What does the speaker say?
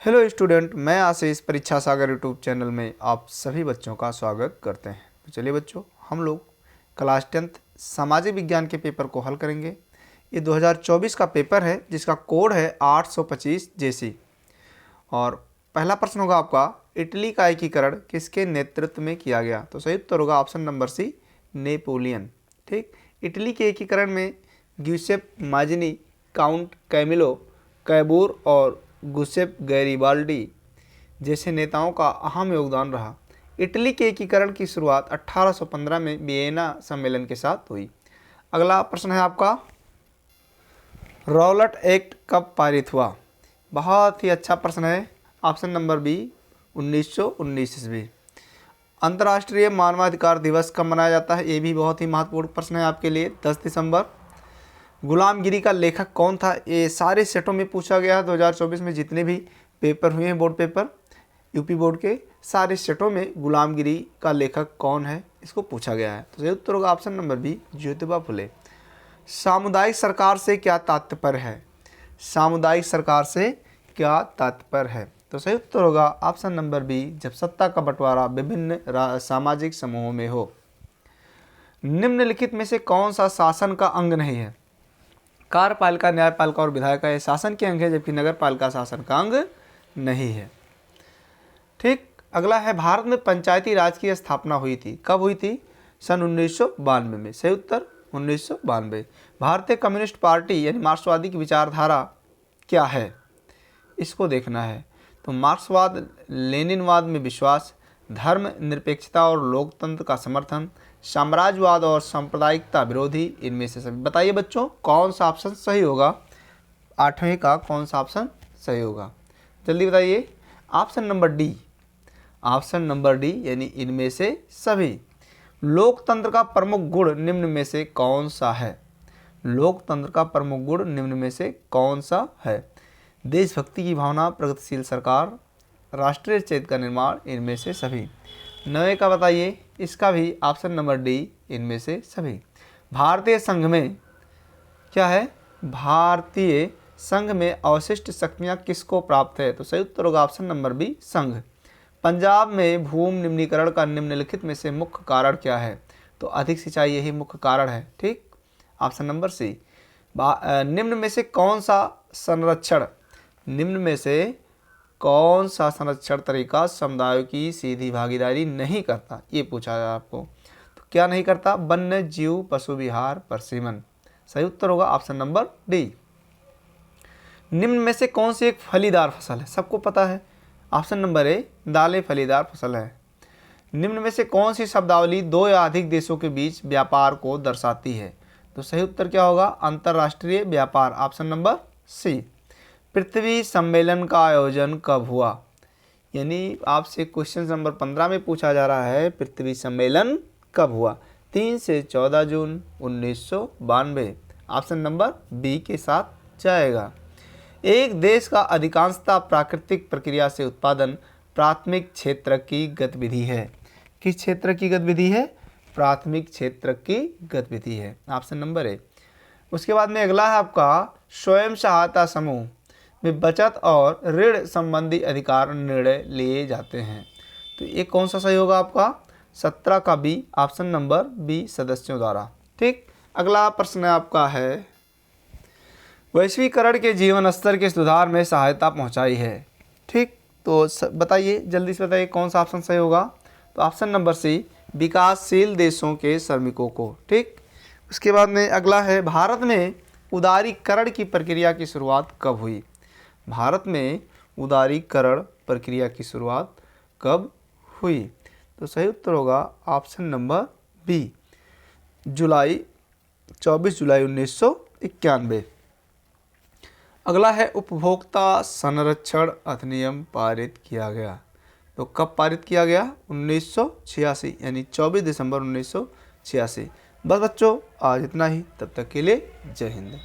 Hello student, मैं आशीष परीक्षा सागर YouTube channel में आप सभी बच्चों का स्वागत करते हैं। तो चलिए बच्चों, हम लोग क्लास 10th सामाजिक विज्ञान के पेपर को हल करेंगे। ये 2024 का पेपर है जिसका कोड है 825 JC। और पहला प्रश्न होगा आपका, इटली का एकीकरण किसके नेतृत्व में किया गया? तो सही उत्तर होगा ऑप्शन नंबर सी, नेपोलियन। ठीक, इटली के एकीकरण में ग्यूसेप माजनी, काउंट कैमिलो कैबूर और गुसेप गैरिबाल्डी जैसे नेताओं का अहम योगदान रहा। इटली के एकीकरण की शुरुआत 1815 में वियना सम्मेलन के साथ हुई। अगला प्रश्न है आपका, रॉलेट एक्ट कब पारित हुआ? बहुत ही अच्छा प्रश्न है, ऑप्शन नंबर बी, 1919 ईस्वी। अंतर्राष्ट्रीय मानवाधिकार दिवस कब मनाया जाता है? ये भी बहुत ही महत्वपूर्ण प्रश्न है आपके लिए। 10 दिसंबर। गुलामगिरी का लेखक कौन था? ये सारे सेटों में पूछा गया है। 2024 में जितने भी पेपर हुए हैं, बोर्ड पेपर यूपी बोर्ड के, सारे सेटों में गुलामगिरी का लेखक कौन है इसको पूछा गया है। तो सही उत्तर होगा option number B, Jyotiba Phule. सामुदायिक सरकार से क्या तात्पर्य है? सामुदायिक सरकार से क्या तात्पर्य है? तो सही उत्तर होगा ऑप्शन नंबर बी, जब सत्ता का बंटवारा विभिन्न सामाजिक समूहों में हो। निम्नलिखित में से कौन सा शासन का अंग नहीं है? कार्यपालिका, न्यायपालिका और विधायिका ये शासन के अंग है, जबकि नगर पालिका शासन का अंग नहीं है। ठीक, अगला है, भारत में पंचायती राज की स्थापना हुई थी, कब हुई थी? सन 1992 में। सही उत्तर 1992। भारतीय कम्युनिस्ट पार्टी यानी मार्क्सवादी की विचारधारा क्या है, इसको देखना है। तो मार्क्सवाद लेनिनवाद में विश्वास, धर्म निरपेक्षता और लोकतंत्र का समर्थन, साम्राज्यवाद और सांप्रदायिकता विरोधी, इनमें से सभी। बताइए बच्चों, कौन सा ऑप्शन सही होगा? 8वें का कौन सा ऑप्शन सही होगा? जल्दी बताइए। Option number D, option number D यानी इनमें से सभी। लोकतंत्र का प्रमुख गुण निम्न में से कौन सा है? लोकतंत्र का प्रमुख गुण निम्न में से कौन सा है? देशभक्ति की भावना, प्रगतिशील सरकार, राष्ट्रीय चेतना का निर्माण, इनमें से सभी। 9वें का बताइए, इसका भी ऑप्शन नंबर डी, इनमें से सभी। भारतीय संघ में क्या है? भारतीय संघ में अवशिष्ट शक्तियाँ किसको प्राप्त है? तो सही उत्तर होगा ऑप्शन नंबर बी, संघ। पंजाब में भूमि निम्नीकरण का निम्नलिखित में से मुख्य कारण क्या है? तो अधिक सिंचाई यही मुख्य कारण है। ठीक, ऑप्शन नंबर सी। निम्न में से कौन सा संरक्षण, निम्न में से कौन सा संरक्षण तरीका समुदायों की सीधी भागीदारी नहीं करता? ये पूछा है आपको। तो क्या नहीं करता? वन्य जीव पशु विहार प्रशीमन। सही उत्तर होगा ऑप्शन नंबर डी। निम्न में से कौन सी एक फलीदार फसल है? सबको पता है, ऑप्शन नंबर ए, दालें फलीदार फसल है। निम्न में से कौन सी शब्दावली दो या अधिक देशों के बीच व्यापार को दर्शाती है? तो सही उत्तर क्या होगा? अंतर्राष्ट्रीय व्यापार, ऑप्शन नंबर सी। पृथ्वी सम्मेलन का आयोजन कब हुआ? यानी आपसे क्वेश्चन नंबर 15 में पूछा जा रहा है, पृथ्वी सम्मेलन कब हुआ? 3 से 14 जून 1992। ऑप्शन नंबर बी के साथ जाएगा। एक देश का अधिकांशतः प्राकृतिक प्रक्रिया से उत्पादन प्राथमिक क्षेत्र की गतिविधि है। किस क्षेत्र की गतिविधि है? प्राथमिक क्षेत्र की गतिविधि है, ऑप्शन नंबर ए। उसके बाद में अगला है आपका, स्वयं सहायता समूह में बचत और ऋण संबंधी अधिकार निर्णय लिए जाते हैं। तो ये कौन सा सही होगा आपका? 17 का बी, ऑप्शन नंबर बी, सदस्यों द्वारा। ठीक, अगला प्रश्न आपका है, वैश्वीकरण के जीवन स्तर के सुधार में सहायता पहुंचाई है। ठीक, तो बताइए, जल्दी से बताइए कौन सा ऑप्शन सही होगा? तो ऑप्शन नंबर सी, विकासशील देशों के श्रमिकों को। ठीक, उसके बाद में अगला है, भारत में उदारीकरण की प्रक्रिया की शुरुआत कब हुई? भारत में उदारीकरण प्रक्रिया की शुरुआत कब हुई? तो सही उत्तर होगा ऑप्शन नंबर बी, 24 जुलाई 1991। अगला है, उपभोक्ता संरक्षण अधिनियम पारित किया गया। तो कब पारित किया गया? 1986 यानी 24 दिसंबर 1986। बस बच्चों, आज इतना ही। तब तक के लिए जय हिंद।